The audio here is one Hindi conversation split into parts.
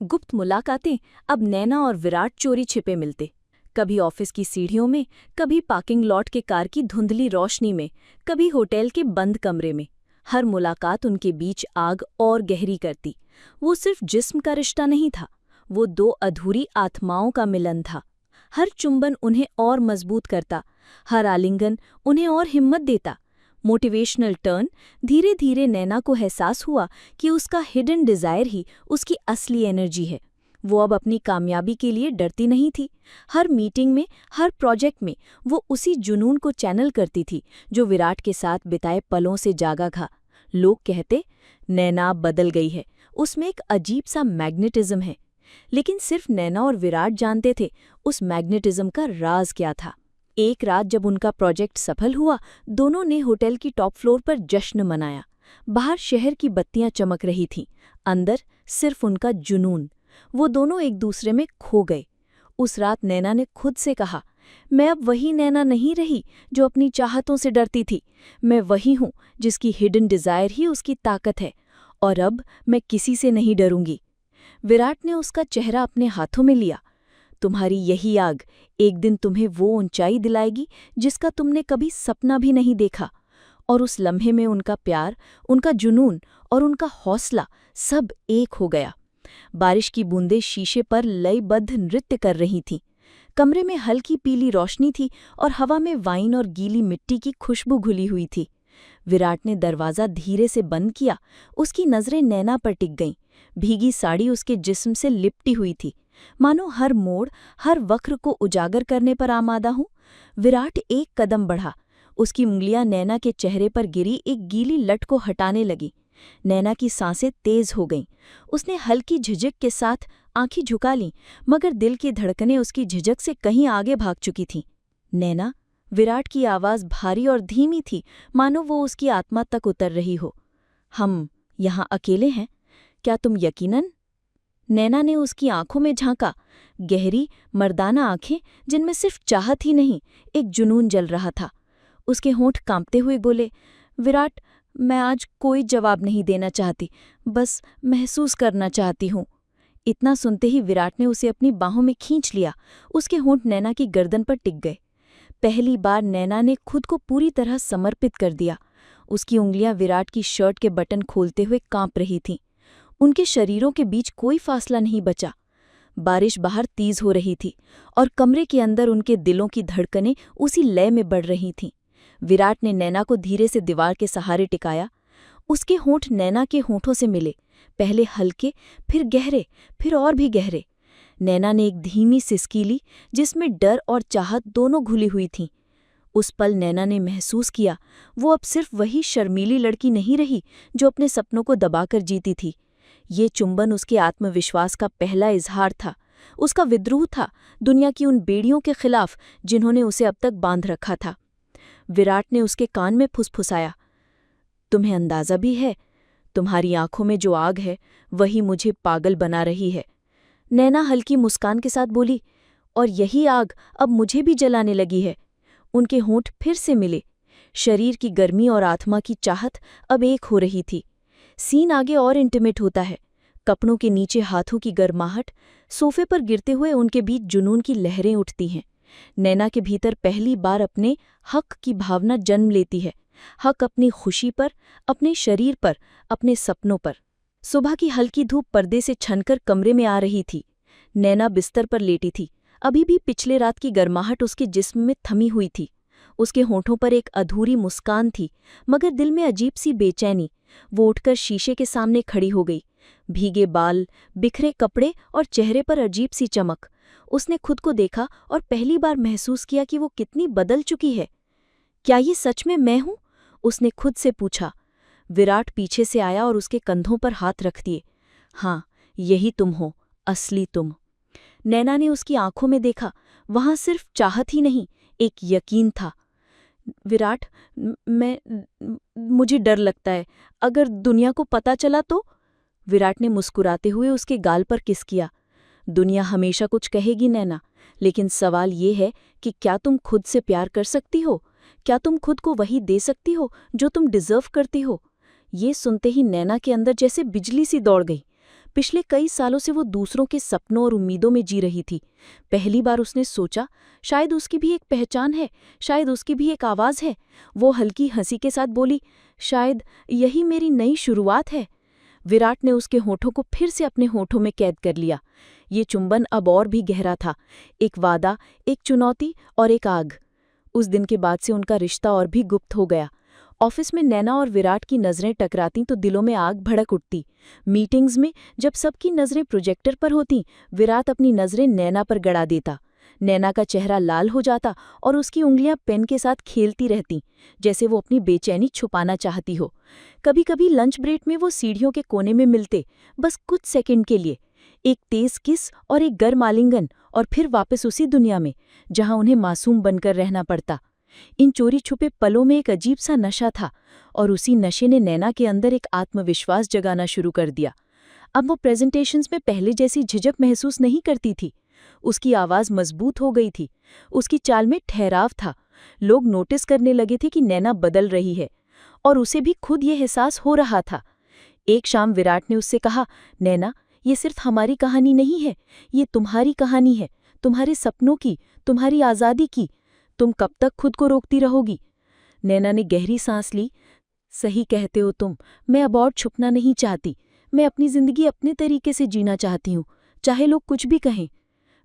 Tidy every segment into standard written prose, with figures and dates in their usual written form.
गुप्त मुलाकातें अब नैना और विराट चोरी छिपे मिलते। कभी ऑफिस की सीढ़ियों में, कभी पार्किंग लॉट के कार की धुंधली रोशनी में, कभी होटल के बंद कमरे में। हर मुलाकात उनके बीच आग और गहरी करती। वो सिर्फ जिस्म का रिश्ता नहीं था, वो दो अधूरी आत्माओं का मिलन था। हर चुंबन उन्हें और मजबूत करता, हर आलिंगन उन्हें और हिम्मत देता। Motivational turn. धीरे धीरे नैना को एहसास हुआ कि उसका हिडन डिजायर ही उसकी असली एनर्जी है। वो अब अपनी कामयाबी के लिए डरती नहीं थी। हर मीटिंग में, हर प्रोजेक्ट में वो उसी जुनून को चैनल करती थी जो विराट के साथ बिताए पलों से जागा था। लोग कहते, नैना बदल गई है, उसमें एक अजीब सा मैग्नेटिज्म है। लेकिन सिर्फ नैना और विराट जानते थे उस मैग्नेटिज्म का राज क्या था। एक रात जब उनका प्रोजेक्ट सफल हुआ, दोनों ने होटल की टॉप फ्लोर पर जश्न मनाया। बाहर शहर की बत्तियां चमक रही थीं, अंदर सिर्फ उनका जुनून। वो दोनों एक दूसरे में खो गए। उस रात नैना ने खुद से कहा, मैं अब वही नैना नहीं रही जो अपनी चाहतों से डरती थी। मैं वही हूँ जिसकी हिडन डिजायर ही उसकी ताकत है, और अब मैं किसी से नहीं डरूंगी। विराट ने उसका चेहरा अपने हाथों में लिया। तुम्हारी यही आग एक दिन तुम्हें वो ऊंचाई दिलाएगी जिसका तुमने कभी सपना भी नहीं देखा। और उस लम्हे में उनका प्यार, उनका जुनून और उनका हौसला सब एक हो गया। बारिश की बूंदें शीशे पर लयबद्ध नृत्य कर रही थीं। कमरे में हल्की पीली रोशनी थी और हवा में वाइन और गीली मिट्टी की खुशबू घुली हुई थी। विराट ने दरवाज़ा धीरे से बंद किया। उसकी नज़रें नैना पर टिक गईं। भीगी साड़ी उसके जिस्म से लिपटी हुई थी, मानो हर मोड़, हर वक्र को उजागर करने पर आमादा हूँ। विराट एक कदम बढ़ा। उसकी उंगलियां नैना के चेहरे पर गिरी एक गीली लट को हटाने लगी। नैना की सांसें तेज हो गईं। उसने हल्की झिझक के साथ आंखें झुका लीं, मगर दिल की धड़कनें उसकी झिझक से कहीं आगे भाग चुकी थीं। नैना। विराट की आवाज़ भारी और धीमी थी, मानो वो उसकी आत्मा तक उतर रही हो। हम यहाँ अकेले हैं, क्या तुम यकीनन? नैना ने उसकी आंखों में झांका, गहरी मर्दाना आंखें जिनमें सिर्फ चाहत ही नहीं, एक जुनून जल रहा था। उसके होंठ कांपते हुए बोले, विराट, मैं आज कोई जवाब नहीं देना चाहती, बस महसूस करना चाहती हूँ। इतना सुनते ही विराट ने उसे अपनी बाहों में खींच लिया। उसके होंठ नैना की गर्दन पर टिक गए। पहली बार नैना ने खुद को पूरी तरह समर्पित कर दिया। उसकी उंगलियां विराट की शर्ट के बटन खोलते हुए कांप रही थीं। उनके शरीरों के बीच कोई फासला नहीं बचा। बारिश बाहर तेज हो रही थी और कमरे के अंदर उनके दिलों की धड़कनें उसी लय में बढ़ रही थीं। विराट ने नैना को धीरे से दीवार के सहारे टिकाया। उसके होंठ नैना के होंठों से मिले, पहले हल्के, फिर गहरे, फिर और भी गहरे। नैना ने एक धीमी सिसकी ली जिसमें डर और चाहत दोनों घुली हुई थीं। उस पल नैना ने महसूस किया वो अब सिर्फ वही शर्मीली लड़की नहीं रही जो अपने सपनों को दबाकर जीती थी। ये चुंबन उसके आत्मविश्वास का पहला इजहार था, उसका विद्रोह था दुनिया की उन बेड़ियों के खिलाफ जिन्होंने उसे अब तक बांध रखा था। विराट ने उसके कान में फुसफुसाया, तुम्हें अंदाजा भी है, तुम्हारी आंखों में जो आग है वही मुझे पागल बना रही है। नैना हल्की मुस्कान के साथ बोली, और यही आग अब मुझे भी जलाने लगी है। उनके होंठ फिर से मिले। शरीर की गर्मी और आत्मा की चाहत अब एक हो रही थी। सीन आगे और इंटीमेट होता है। कपड़ों के नीचे हाथों की गर्माहट, सोफे पर गिरते हुए उनके बीच जुनून की लहरें उठती हैं। नैना के भीतर पहली बार अपने हक की भावना जन्म लेती है। हक अपनी खुशी पर, अपने शरीर पर, अपने सपनों पर। सुबह की हल्की धूप पर्दे से छनकर कमरे में आ रही थी। नैना बिस्तर पर लेटी थी। अभी भी पिछले रात की गर्माहट उसके जिस्म में थमी हुई थी। उसके होंठों पर एक अधूरी मुस्कान थी, मगर दिल में अजीब सी बेचैनी। वो उठकर शीशे के सामने खड़ी हो गई। भीगे बाल, बिखरे कपड़े और चेहरे पर अजीब सी चमक। उसने खुद को देखा और पहली बार महसूस किया कि वो कितनी बदल चुकी है। क्या ये सच में मैं हूँ? उसने खुद से पूछा। विराट पीछे से आया और उसके कंधों पर हाथ रख दिए। हाँ, यही तुम हो, असली तुम। नैना ने उसकी आंखों में देखा। वहां सिर्फ चाहत ही नहीं, एक यकीन था। विराट, मुझे डर लगता है, अगर दुनिया को पता चला तो? विराट ने मुस्कुराते हुए उसके गाल पर किस किया। दुनिया हमेशा कुछ कहेगी नैना, लेकिन सवाल ये है कि क्या तुम खुद से प्यार कर सकती हो? क्या तुम खुद को वही दे सकती हो जो तुम डिजर्व करती हो? ये सुनते ही नैना के अंदर जैसे बिजली सी दौड़ गई। पिछले कई सालों से वो दूसरों के सपनों और उम्मीदों में जी रही थी। पहली बार उसने सोचा, शायद उसकी भी एक पहचान है, शायद उसकी भी एक आवाज़ है। वो हल्की हंसी के साथ बोली, शायद यही मेरी नई शुरुआत है। विराट ने उसके होठों को फिर से अपने होठों में कैद कर लिया। ये चुंबन अब और भी गहरा था, एक वादा, एक चुनौती और एक आग। उस दिन के बाद से उनका रिश्ता और भी गुप्त हो गया। ऑफिस में नैना और विराट की नज़रें टकराती तो दिलों में आग भड़क उठती। मीटिंग्स में जब सबकी नज़रें प्रोजेक्टर पर होती, विराट अपनी नज़रें नैना पर गड़ा देता। नैना का चेहरा लाल हो जाता और उसकी उंगलियां पेन के साथ खेलती रहतीं, जैसे वो अपनी बेचैनी छुपाना चाहती हो। कभी कभी लंच ब्रेक में वो सीढ़ियों के कोने में मिलते, बस कुछ सेकंड के लिए, एक तेज किस और एक गर्म आलिंगन, और फिर वापस उसी दुनिया में जहां उन्हें मासूम बनकर रहना पड़ता। इन चोरी छुपे पलों में एक अजीब सा नशा था, और उसी नशे ने नैना के अंदर एक आत्मविश्वास जगाना शुरू कर दिया। अब वो प्रेजेंटेशंस में पहले जैसी झिझक महसूस नहीं करती थी। उसकी आवाज़ मजबूत हो गई थी, उसकी चाल में ठहराव था। लोग नोटिस करने लगे थे कि नैना बदल रही है, और उसे भी खुद ये एहसास हो रहा था। एक शाम विराट ने उससे कहा, नैना, ये सिर्फ हमारी कहानी नहीं है, ये तुम्हारी कहानी है, तुम्हारे सपनों की, तुम्हारी आज़ादी की। तुम कब तक खुद को रोकती रहोगी? नैना ने गहरी सांस ली। सही कहते हो तुम, मैं अब और छुपना नहीं चाहती। मैं अपनी जिंदगी अपने तरीके से जीना चाहती हूँ, चाहे लोग कुछ भी कहें।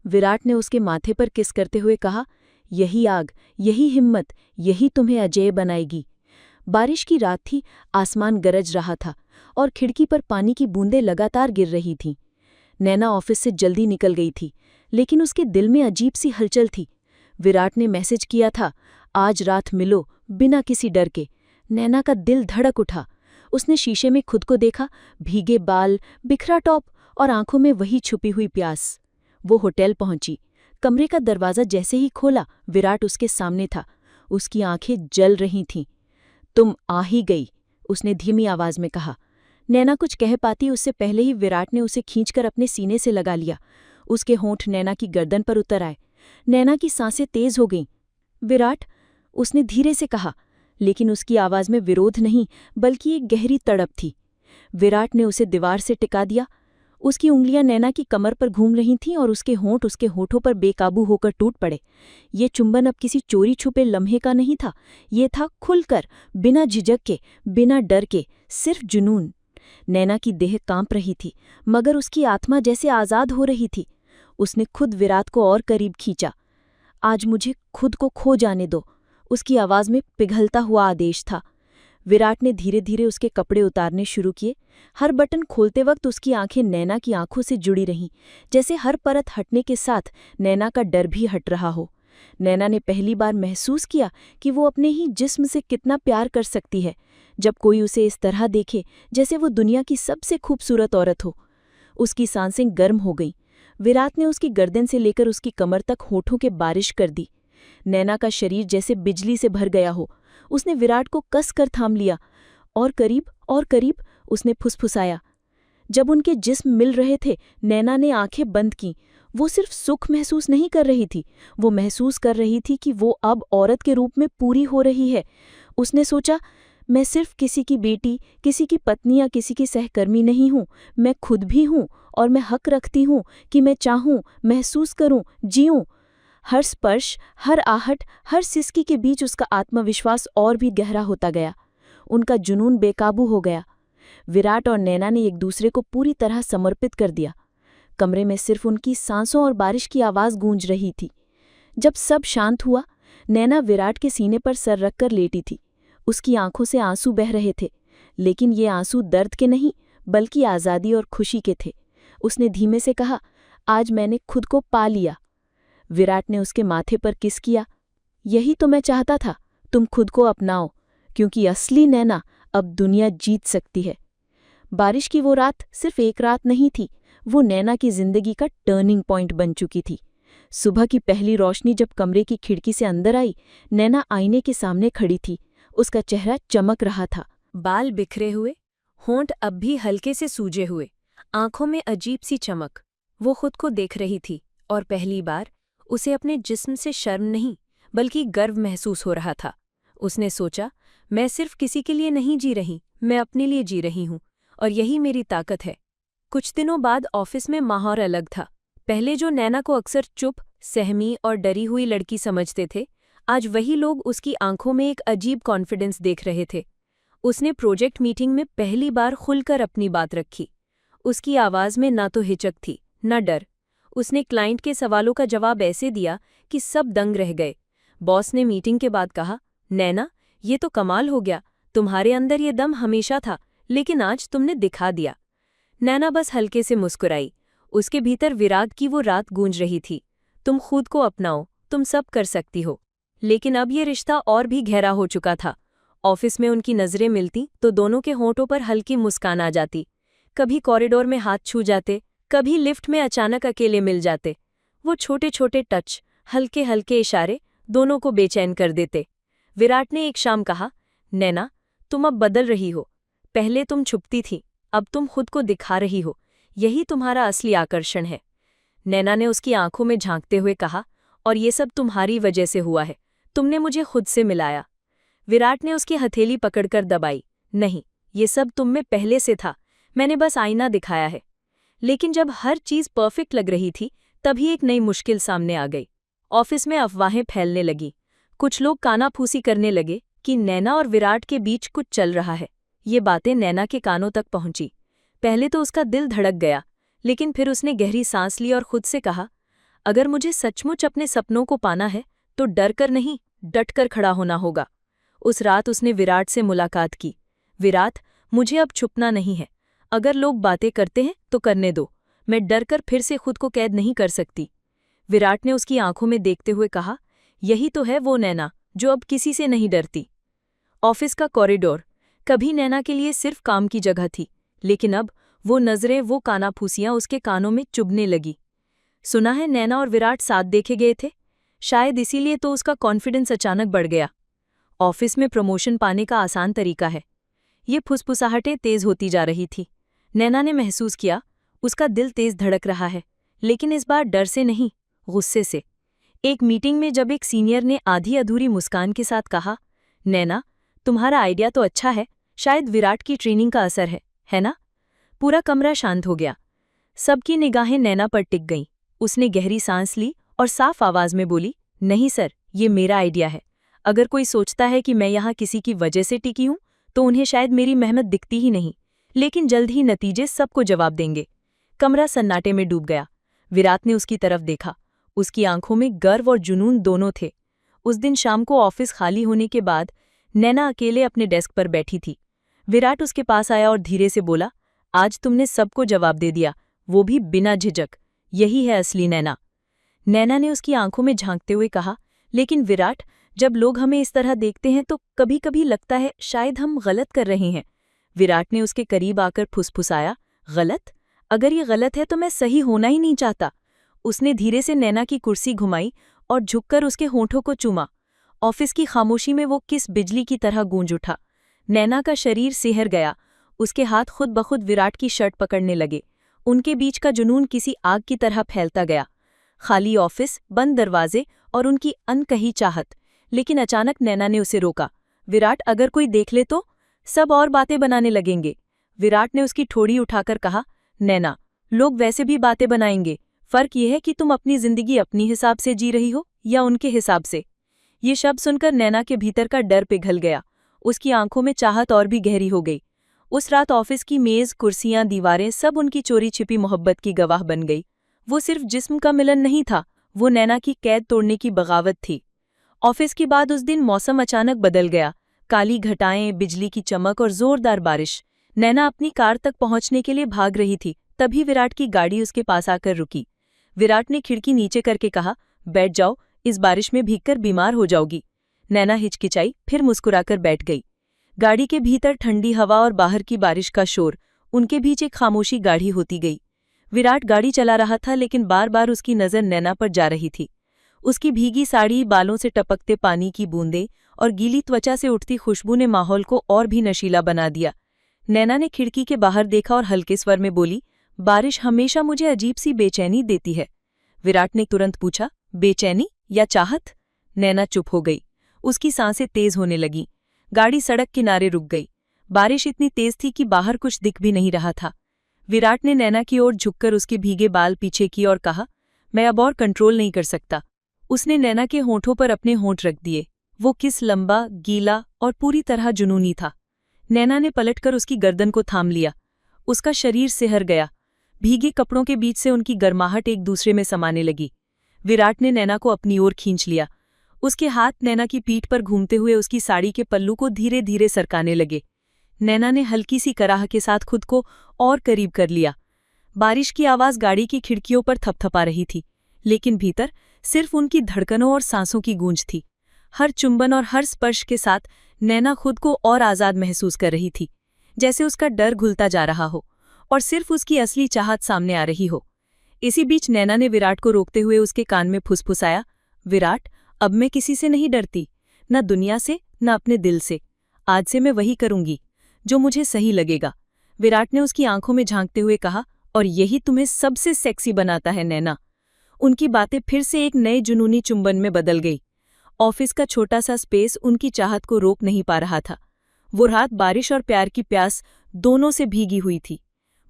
विराट ने उसके माथे पर किस करते हुए कहा, यही आग, यही हिम्मत, यही तुम्हें अजेय बनाएगी। बारिश की रात थी, आसमान गरज रहा था और खिड़की पर पानी की बूंदें लगातार गिर रही थीं। नैना ऑफिस से जल्दी निकल गई थी, लेकिन उसके दिल में अजीब सी हलचल थी। विराट ने मैसेज किया था, आज रात मिलो, बिना किसी डर के। नैना का दिल धड़क उठा। उसने शीशे में खुद को देखा, भीगे बाल, बिखरा टॉप और आंखों में वही छुपी हुई प्यास। वो होटल पहुंची। कमरे का दरवाज़ा जैसे ही खोला, विराट उसके सामने था। उसकी आंखें जल रही थीं। तुम आ ही गई, उसने धीमी आवाज में कहा। नैना कुछ कह पाती उससे पहले ही विराट ने उसे खींचकर अपने सीने से लगा लिया। उसके होंठ नैना की गर्दन पर उतर आए। नैना की सांसें तेज हो गईं। विराट, उसने धीरे से कहा, लेकिन उसकी आवाज में विरोध नहीं, बल्कि एक गहरी तड़प थी। विराट ने उसे दीवार से टिका दिया। उसकी उंगलियां नैना की कमर पर घूम रही थीं और उसके होंठ उसके होठों पर बेकाबू होकर टूट पड़े। ये चुंबन अब किसी चोरी छुपे लम्हे का नहीं था, ये था खुलकर, बिना झिझक के, बिना डर के, सिर्फ जुनून। नैना की देह कांप रही थी, मगर उसकी आत्मा जैसे आज़ाद हो रही थी। उसने खुद विराट को और करीब खींचा। आज मुझे खुद को खो जाने दो, उसकी आवाज़ में पिघलता हुआ आदेश था। विराट ने धीरे धीरे उसके कपड़े उतारने शुरू किए। हर बटन खोलते वक्त उसकी आंखें नैना की आंखों से जुड़ी रहीं, जैसे हर परत हटने के साथ नैना का डर भी हट रहा हो। नैना ने पहली बार महसूस किया कि वो अपने ही जिस्म से कितना प्यार कर सकती है, जब कोई उसे इस तरह देखे जैसे वो दुनिया की सबसे खूबसूरत औरत हो। उसकी सांसें गर्म हो गईं। विराट ने उसकी गर्दन से लेकर उसकी कमर तक होठों के बारिश कर दी। नैना का शरीर जैसे बिजली से भर गया हो। उसने विराट को कस कर थाम लिया। और करीब, उसने फुसफुसाया। जब उनके जिस्म मिल रहे थे, नैना ने आंखें बंद कीं। वो सिर्फ सुख महसूस नहीं कर रही थी, वो महसूस कर रही थी कि वो अब औरत के रूप में पूरी हो रही है। उसने सोचा, मैं सिर्फ किसी की बेटी, किसी की पत्नी या किसी की सहकर्मी नहीं हूँ, मैं खुद भी हूँ, और मैं हक रखती हूँ कि मैं चाहूँ, महसूस करूँ, जीऊँ। हर स्पर्श, हर आहट, हर सिसकी के बीच उसका आत्मविश्वास और भी गहरा होता गया। उनका जुनून बेकाबू हो गया। विराट और नैना ने एक दूसरे को पूरी तरह समर्पित कर दिया। कमरे में सिर्फ उनकी सांसों और बारिश की आवाज़ गूंज रही थी। जब सब शांत हुआ, नैना विराट के सीने पर सर रखकर लेटी थी। उसकी आंखों से आंसू बह रहे थे, लेकिन ये आंसू दर्द के नहीं, बल्कि आज़ादी और खुशी के थे। उसने धीमे से कहा, आज मैंने खुद को पा लिया। विराट ने उसके माथे पर किस किया। यही तो मैं चाहता था, तुम खुद को अपनाओ, क्योंकि असली नैना अब दुनिया जीत सकती है। बारिश की वो रात सिर्फ एक रात नहीं थी, वो नैना की जिंदगी का टर्निंग पॉइंट बन चुकी थी। सुबह की पहली रोशनी जब कमरे की खिड़की से अंदर आई, नैना आईने के सामने खड़ी थी। उसका चेहरा चमक रहा था, बाल बिखरे हुए, होंठ अब भी हल्के से सूजे हुए, आंखों में अजीब सी चमक। वो खुद को देख रही थी, और पहली बार उसे अपने जिस्म से शर्म नहीं, बल्कि गर्व महसूस हो रहा था। उसने सोचा, मैं सिर्फ किसी के लिए नहीं जी रही, मैं अपने लिए जी रही हूँ, और यही मेरी ताकत है। कुछ दिनों बाद ऑफिस में माहौल अलग था। पहले जो नैना को अक्सर चुप, सहमी और डरी हुई लड़की समझते थे, आज वही लोग उसकी आंखों में एक अजीब कॉन्फिडेंस देख रहे थे। उसने प्रोजेक्ट मीटिंग में पहली बार खुलकर अपनी बात रखी। उसकी आवाज़ में ना तो हिचक थी, न डर। उसने क्लाइंट के सवालों का जवाब ऐसे दिया कि सब दंग रह गए। बॉस ने मीटिंग के बाद कहा, नैना, ये तो कमाल हो गया, तुम्हारे अंदर ये दम हमेशा था, लेकिन आज तुमने दिखा दिया। नैना बस हल्के से मुस्कुराई। उसके भीतर विराग की वो रात गूंज रही थी, तुम खुद को अपनाओ, तुम सब कर सकती हो। लेकिन अब ये रिश्ता और भी गहरा हो चुका था। ऑफिस में उनकी नज़रें मिलती तो दोनों के होंठों पर हल्की मुस्कान आ जाती। कभी कॉरिडोर में हाथ छू जाते, कभी लिफ्ट में अचानक अकेले मिल जाते। वो छोटे छोटे टच, हल्के हल्के इशारे दोनों को बेचैन कर देते। विराट ने एक शाम कहा, नैना, तुम अब बदल रही हो। पहले तुम छुपती थी, अब तुम खुद को दिखा रही हो। यही तुम्हारा असली आकर्षण है। नैना ने उसकी आंखों में झांकते हुए कहा, और ये सब तुम्हारी वजह से हुआ है, तुमने मुझे खुद से मिलाया। विराट ने उसकी हथेली पकड़कर दबाई। नहीं, ये सब तुम में पहले से था, मैंने बस आईना दिखाया है। लेकिन जब हर चीज़ परफेक्ट लग रही थी, तभी एक नई मुश्किल सामने आ गई। ऑफिस में अफवाहें फैलने लगी। कुछ लोग कानाफूसी करने लगे कि नैना और विराट के बीच कुछ चल रहा है। ये बातें नैना के कानों तक पहुंची। पहले तो उसका दिल धड़क गया, लेकिन फिर उसने गहरी सांस ली और खुद से कहा, अगर मुझे सचमुच अपने सपनों को पाना है तो डर कर नहीं, डट कर खड़ा होना होगा। उस रात उसने विराट से मुलाकात की। विराट, मुझे अब छुपना नहीं है। अगर लोग बातें करते हैं तो करने दो, मैं डर कर फिर से खुद को कैद नहीं कर सकती। विराट ने उसकी आंखों में देखते हुए कहा, यही तो है वो नैना जो अब किसी से नहीं डरती। ऑफिस का कॉरिडोर कभी नैना के लिए सिर्फ काम की जगह थी, लेकिन अब वो नज़रें, वो कानाफूसियां उसके कानों में चुभने लगी। सुना है नैना और विराट साथ देखे गए थे, शायद इसीलिए तो उसका कॉन्फिडेंस अचानक बढ़ गया। ऑफिस में प्रमोशन पाने का आसान तरीका है। ये फुसफुसाहटें तेज होती जा रही थी। नैना ने महसूस किया, उसका दिल तेज धड़क रहा है, लेकिन इस बार डर से नहीं, गुस्से से। एक मीटिंग में जब एक सीनियर ने आधी अधूरी मुस्कान के साथ कहा, नैना, तुम्हारा आइडिया तो अच्छा है, शायद विराट की ट्रेनिंग का असर है ना? पूरा कमरा शांत हो गया। सबकी निगाहें नैना पर टिक गईं। उसने गहरी सांस ली और साफ आवाज में बोली, नहीं सर, ये मेरा आइडिया है। अगर कोई सोचता है कि मैं यहाँ किसी की वजह से टिकी हूँ, तो उन्हें शायद मेरी मेहनत दिखती ही नहीं, लेकिन जल्द ही नतीजे सबको जवाब देंगे। कमरा सन्नाटे में डूब गया। विराट ने उसकी तरफ देखा। उसकी आंखों में गर्व और जुनून दोनों थे। उस दिन शाम को ऑफिस खाली होने के बाद नैना अकेले अपने डेस्क पर बैठी थी। विराट उसके पास आया और धीरे से बोला, आज तुमने सबको जवाब दे दिया, वो भी बिना झिझक। यही है असली नैना। नैना ने उसकी आंखों में झांकते हुए कहा, लेकिन विराट, जब लोग हमें इस तरह देखते हैं तो कभी कभी लगता है शायद हम गलत कर रहे हैं। विराट ने उसके करीब आकर फुसफुसाया, गलत? अगर ये गलत है तो मैं सही होना ही नहीं चाहता। उसने धीरे से नैना की कुर्सी घुमाई और झुककर उसके होठों को चूमा। ऑफिस की खामोशी में वो किस बिजली की तरह गूंज उठा। नैना का शरीर सिहर गया। उसके हाथ खुद ब खुद विराट की शर्ट पकड़ने लगे। उनके बीच का जुनून किसी आग की तरह फैलता गया। खाली ऑफिस, बंद दरवाजे और उनकी अनकही चाहत। लेकिन अचानक नैना ने उसे रोका। विराट, अगर कोई देख ले तो? सब और बातें बनाने लगेंगे। विराट ने उसकी ठोड़ी उठाकर कहा, नैना, लोग वैसे भी बातें बनाएंगे, फर्क यह है कि तुम अपनी जिंदगी अपनी हिसाब से जी रही हो या उनके हिसाब से। ये शब्द सुनकर नैना के भीतर का डर पिघल गया। उसकी आंखों में चाहत और भी गहरी हो गई। उस रात ऑफिस की मेज, कुर्सियां, दीवारें सब उनकी चोरी छिपी मोहब्बत की गवाह बन गई। वो सिर्फ जिस्म का मिलन नहीं था, वो नैना की कैद तोड़ने की बगावत थी। ऑफिस के बाद उस दिन मौसम अचानक बदल गया। काली घटाएं, बिजली की चमक और जोरदार बारिश। नैना अपनी कार तक पहुंचने के लिए भाग रही थी, तभी विराट की गाड़ी उसके पास आकर रुकी। विराट ने खिड़की नीचे करके कहा, बैठ जाओ, इस बारिश में भीगकर बीमार हो जाओगी। नैना हिचकिचाई, फिर मुस्कुराकर बैठ गई। गाड़ी के भीतर ठंडी हवा और बाहर की बारिश का शोर, उनके बीच एक खामोशी गाढ़ी होती गई। विराट गाड़ी चला रहा था, लेकिन बार बार उसकी नज़र नैना पर जा रही थी। उसकी भीगी साड़ी, बालों से टपकते पानी की बूंदें और गीली त्वचा से उठती खुशबू ने माहौल को और भी नशीला बना दिया। नैना ने खिड़की के बाहर देखा और हल्के स्वर में बोली, बारिश हमेशा मुझे अजीब सी बेचैनी देती है। विराट ने तुरंत पूछा, बेचैनी या चाहत? नैना चुप हो गई। उसकी सांसें तेज होने लगीं। गाड़ी सड़क किनारे रुक गई। बारिश इतनी तेज थी कि बाहर कुछ दिख भी नहीं रहा था। विराट ने नैना की ओर झुककर उसके भीगे बाल पीछे किए और कहा, मैं अब और कंट्रोल नहीं कर सकता। उसने नैना के होंठों पर अपने होंठ रख दिए। वो किस लंबा, गीला और पूरी तरह जुनूनी था। नैना ने पलटकर उसकी गर्दन को थाम लिया। उसका शरीर सिहर गया। भीगे कपड़ों के बीच से उनकी गर्माहट एक दूसरे में समाने लगी। विराट ने नैना को अपनी ओर खींच लिया। उसके हाथ नैना की पीठ पर घूमते हुए उसकी साड़ी के पल्लू को धीरे धीरे सरकाने लगे। नैना ने हल्की सी कराह के साथ खुद को और करीब कर लिया। बारिश की आवाज़ गाड़ी की खिड़कियों पर थपथपा रही थी, लेकिन भीतर सिर्फ उनकी धड़कनों और सांसों की गूंज थी। हर चुंबन और हर स्पर्श के साथ नैना खुद को और आज़ाद महसूस कर रही थी, जैसे उसका डर घुलता जा रहा हो और सिर्फ उसकी असली चाहत सामने आ रही हो। इसी बीच नैना ने विराट को रोकते हुए उसके कान में फुसफुसाया, विराट, अब मैं किसी से नहीं डरती, न दुनिया से, न अपने दिल से। आज से मैं वही करूंगी जो मुझे सही लगेगा। विराट ने उसकी आंखों में झांकते हुए कहा, और यही तुम्हें सबसे सेक्सी बनाता है नैना। उनकी बातें फिर से एक नए जुनूनी चुंबन में बदल गई। ऑफिस का छोटा सा स्पेस उनकी चाहत को रोक नहीं पा रहा था। वो रात बारिश और प्यार की प्यास दोनों से भीगी हुई थी।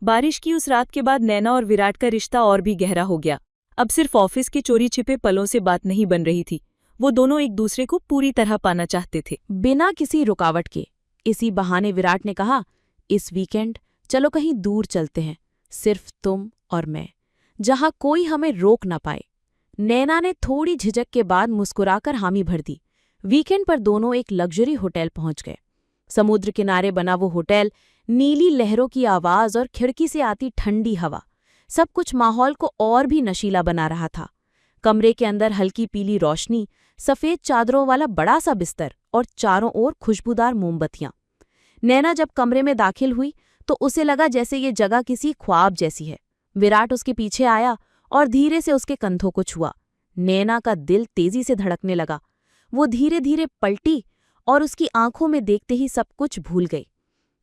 बारिश की उस रात के बाद नैना और विराट का रिश्ता और भी गहरा हो गया। अब सिर्फ ऑफिस के चोरी छिपे पलों से बात नहीं बन रही थी। वो दोनों एक दूसरे को पूरी तरह पाना चाहते थे। बिना किसी रुकावट के इसी बहाने विराट ने कहा, इस वीकेंड चलो कहीं दूर चलते हैं, सिर्फ तुम और मैं, जहां कोई हमें रोक ना पाए। नैना ने थोड़ी झिझक के बाद मुस्कुराकर हामी भर दी। वीकेंड पर दोनों एक लग्जरी होटल पहुंच गए। समुद्र किनारे बना वो होटल, नीली लहरों की आवाज और खिड़की से आती ठंडी हवा, सब कुछ माहौल को और भी नशीला बना रहा था। कमरे के अंदर हल्की पीली रोशनी, सफेद चादरों वाला बड़ा सा बिस्तर और चारों ओर खुशबूदार मोमबत्तियां। नैना जब कमरे में दाखिल हुई तो उसे लगा जैसे ये जगह किसी ख्वाब जैसी है। विराट उसके पीछे आया और धीरे से उसके कंधों को छुआ। नैना का दिल तेजी से धड़कने लगा। वो धीरे धीरे पलटी और उसकी आंखों में देखते ही सब कुछ भूल गई।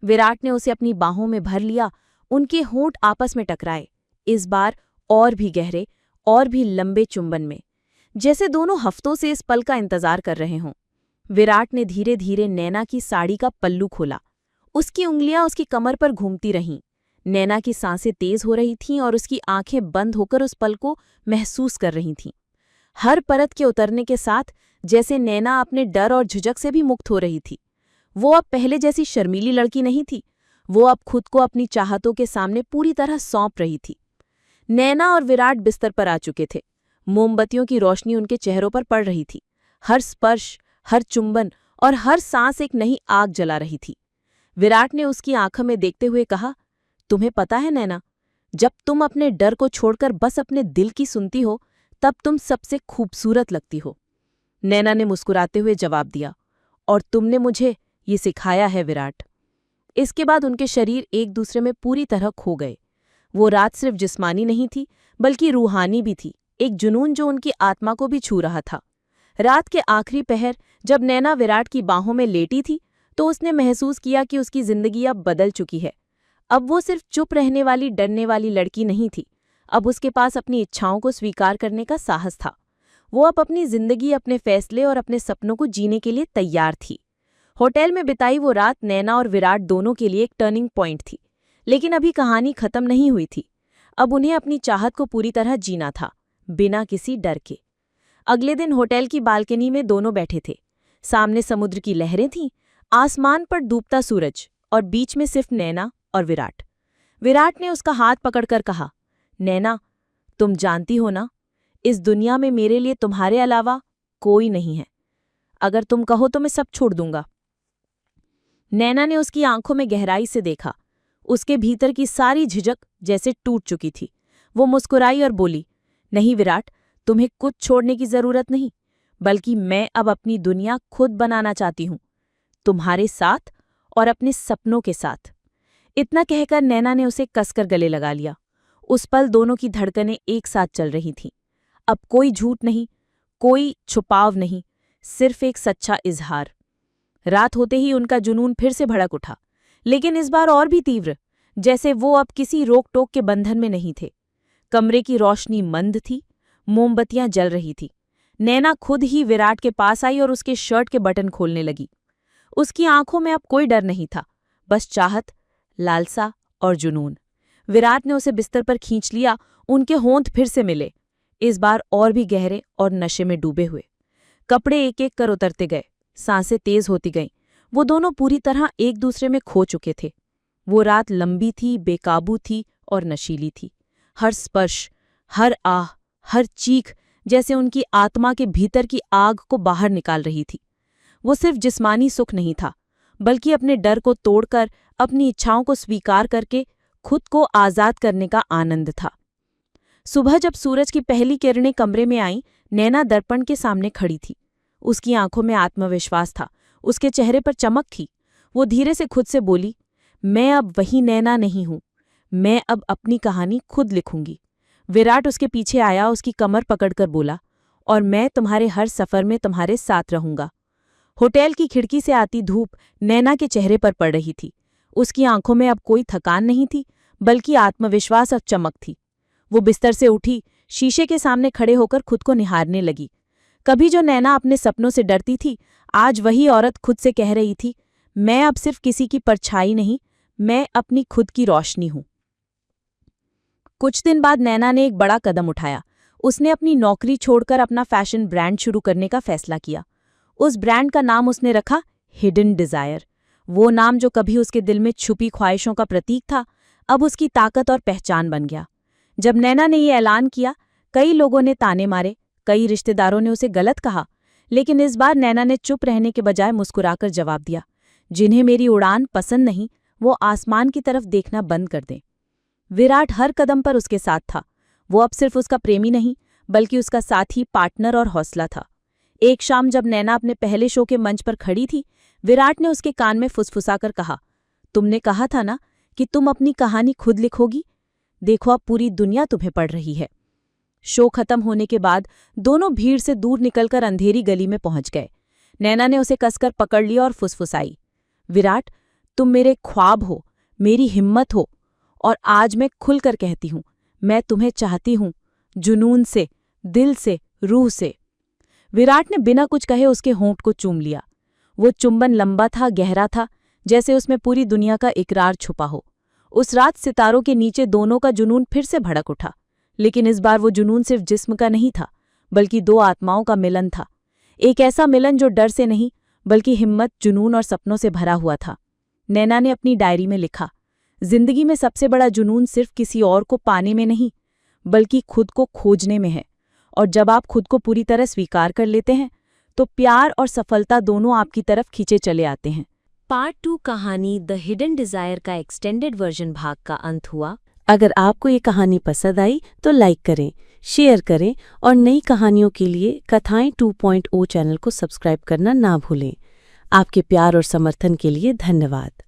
विराट ने उसे अपनी बाहों में भर लिया। उनके होंठ आपस में टकराए, इस बार और भी गहरे और भी लंबे चुंबन में, जैसे दोनों हफ्तों से इस पल का इंतजार कर रहे हों। विराट ने धीरे धीरे नैना की साड़ी का पल्लू खोला। उसकी उंगलियां उसकी कमर पर घूमती रहीं। नैना की सांसें तेज हो रही थीं और उसकी आंखें बंद होकर उस पल को महसूस कर रही थीं। हर परत के उतरने के साथ जैसे नैना अपने डर और झिझक से भी मुक्त हो रही थी। वो अब पहले जैसी शर्मीली लड़की नहीं थी। वो अब खुद को अपनी चाहतों के सामने पूरी तरह सौंप रही थी। नैना और विराट बिस्तर पर आ चुके थे। मोमबत्तियों की रोशनी उनके चेहरों पर पड़ रही थी। हर स्पर्श, हर चुंबन और हर सांस एक नई आग जला रही थी। विराट ने उसकी आंखों में देखते हुए कहा, तुम्हें पता है नैना, जब तुम अपने डर को छोड़कर बस अपने दिल की सुनती हो, तब तुम सबसे खूबसूरत लगती हो। नैना ने मुस्कुराते हुए जवाब दिया, और तुमने मुझे ये सिखाया है विराट। इसके बाद उनके शरीर एक दूसरे में पूरी तरह खो गए। वो रात सिर्फ जिस्मानी नहीं थी, बल्कि रूहानी भी थी, एक जुनून जो उनकी आत्मा को भी छू रहा था। रात के आखिरी पहर जब नैना विराट की बाहों में लेटी थी, तो उसने महसूस किया कि उसकी जिंदगी अब बदल चुकी है। अब वो सिर्फ चुप रहने वाली, डरने वाली लड़की नहीं थी। अब उसके पास अपनी इच्छाओं को स्वीकार करने का साहस था। वो अब अपनी जिंदगी, अपने फैसले और अपने सपनों को जीने के लिए तैयार थी। होटल में बिताई वो रात नैना और विराट दोनों के लिए एक टर्निंग पॉइंट थी। लेकिन अभी कहानी खत्म नहीं हुई थी। अब उन्हें अपनी चाहत को पूरी तरह जीना था, बिना किसी डर के। अगले दिन होटल की बालकनी में दोनों बैठे थे। सामने समुद्र की लहरें थीं, आसमान पर डूबता सूरज और बीच में सिर्फ नैना और विराट। विराट ने उसका हाथ पकड़कर कहा, नैना, तुम जानती हो ना, इस दुनिया में मेरे लिए तुम्हारे अलावा कोई नहीं है। अगर तुम कहो तो मैं सब छोड़ दूंगा। नैना ने उसकी आंखों में गहराई से देखा। उसके भीतर की सारी झिझक जैसे टूट चुकी थी। वो मुस्कुराई और बोली, नहीं विराट, तुम्हें कुछ छोड़ने की जरूरत नहीं, बल्कि मैं अब अपनी दुनिया खुद बनाना चाहती हूं, तुम्हारे साथ और अपने सपनों के साथ। इतना कहकर नैना ने उसे कसकर गले लगा लिया। उस पल दोनों की धड़कनें एक साथ चल रही थीं। अब कोई झूठ नहीं, कोई छुपाव नहीं, सिर्फ एक सच्चा इजहार। रात होते ही उनका जुनून फिर से भड़क उठा, लेकिन इस बार और भी तीव्र, जैसे वो अब किसी रोक टोक के बंधन में नहीं थे। कमरे की रोशनी मंद थी, मोमबत्तियां जल रही थी। नैना खुद ही विराट के पास आई और उसके शर्ट के बटन खोलने लगी। उसकी आंखों में अब कोई डर नहीं था, बस चाहत, लालसा और जुनून। विराट ने उसे बिस्तर पर खींच लिया। उनके होंठ फिर से मिले, इस बार और भी गहरे और नशे में डूबे हुए। कपड़े एक एक कर उतरते गए, सांसें तेज होती गईं। वो दोनों पूरी तरह एक दूसरे में खो चुके थे। वो रात लंबी थी, बेकाबू थी और नशीली थी। हर स्पर्श, हर आह, हर चीख जैसे उनकी आत्मा के भीतर की आग को बाहर निकाल रही थी। वो सिर्फ जिस्मानी सुख नहीं था, बल्कि अपने डर को तोड़कर, अपनी इच्छाओं को स्वीकार करके खुद को आज़ाद करने का आनंद था। सुबह जब सूरज की पहली किरणें कमरे में आईं, नैना दर्पण के सामने खड़ी थी। उसकी आंखों में आत्मविश्वास था, उसके चेहरे पर चमक थी। वो धीरे से खुद से बोली, मैं अब वही नैना नहीं हूं, मैं अब अपनी कहानी खुद लिखूंगी। विराट उसके पीछे आया, उसकी कमर पकड़कर बोला, और मैं तुम्हारे हर सफर में तुम्हारे साथ रहूंगा। होटल की खिड़की से आती धूप नैना के चेहरे पर पड़ रही थी। उसकी आंखों में अब कोई थकान नहीं थी, बल्कि आत्मविश्वास और चमक थी। वो बिस्तर से उठी, शीशे के सामने खड़े होकर खुद को निहारने लगी। कभी जो नैना अपने सपनों से डरती थी, आज वही औरत खुद से कह रही थी, मैं अब सिर्फ किसी की परछाई नहीं, मैं अपनी खुद की रोशनी हूं। कुछ दिन बाद नैना ने एक बड़ा कदम उठाया। उसने अपनी नौकरी छोड़कर अपना फैशन ब्रांड शुरू करने का फैसला किया। उस ब्रांड का नाम उसने रखा हिडन डिजायर। वो नाम जो कभी उसके दिल में छुपी ख्वाहिशों का प्रतीक था, अब उसकी ताकत और पहचान बन गया। जब नैना ने ये ऐलान किया, कई लोगों ने ताने मारे, कई रिश्तेदारों ने उसे गलत कहा, लेकिन इस बार नैना ने चुप रहने के बजाय मुस्कुराकर जवाब दिया, जिन्हें मेरी उड़ान पसंद नहीं, वो आसमान की तरफ देखना बंद कर दें। विराट हर कदम पर उसके साथ था। वो अब सिर्फ उसका प्रेमी नहीं, बल्कि उसका साथी, पार्टनर और हौसला था। एक शाम जब नैना अपने पहले शो के मंच पर खड़ी थी, विराट ने उसके कान में फुसफुसाकर कहा, तुमने कहा था ना कि तुम अपनी कहानी खुद लिखोगी? देखो अब पूरी दुनिया तुम्हें पढ़ रही है। शो खत्म होने के बाद दोनों भीड़ से दूर निकलकर अंधेरी गली में पहुंच गए। नैना ने उसे कसकर पकड़ लिया और फुसफुसाई, विराट, तुम मेरे ख्वाब हो, मेरी हिम्मत हो, और आज मैं खुलकर कहती हूं, मैं तुम्हें चाहती हूं, जुनून से, दिल से, रूह से। विराट ने बिना कुछ कहे उसके होंठ को चूम लिया। वो चुंबन लंबा था, गहरा था, जैसे उसमें पूरी दुनिया का इकरार छुपा हो। उस रात सितारों के नीचे दोनों का जुनून फिर से भड़क उठा, लेकिन इस बार वो जुनून सिर्फ जिस्म का नहीं था, बल्कि दो आत्माओं का मिलन था। एक ऐसा मिलन जो डर से नहीं, बल्कि हिम्मत, जुनून और सपनों से भरा हुआ था। नैना ने अपनी डायरी में लिखा, जिंदगी में सबसे बड़ा जुनून सिर्फ किसी और को पाने में नहीं, बल्कि खुद को खोजने में है। और जब आप खुद को पूरी तरह स्वीकार कर लेते हैं, तो प्यार और सफलता दोनों आपकी तरफ खींचे चले आते हैं। पार्ट 2 कहानी द हिडन डिजायर का एक्सटेंडेड वर्जन भाग का अंत हुआ। अगर आपको ये कहानी पसंद आई तो लाइक करें, शेयर करें और नई कहानियों के लिए कथाएं 2.0 चैनल को सब्सक्राइब करना ना भूलें। आपके प्यार और समर्थन के लिए धन्यवाद।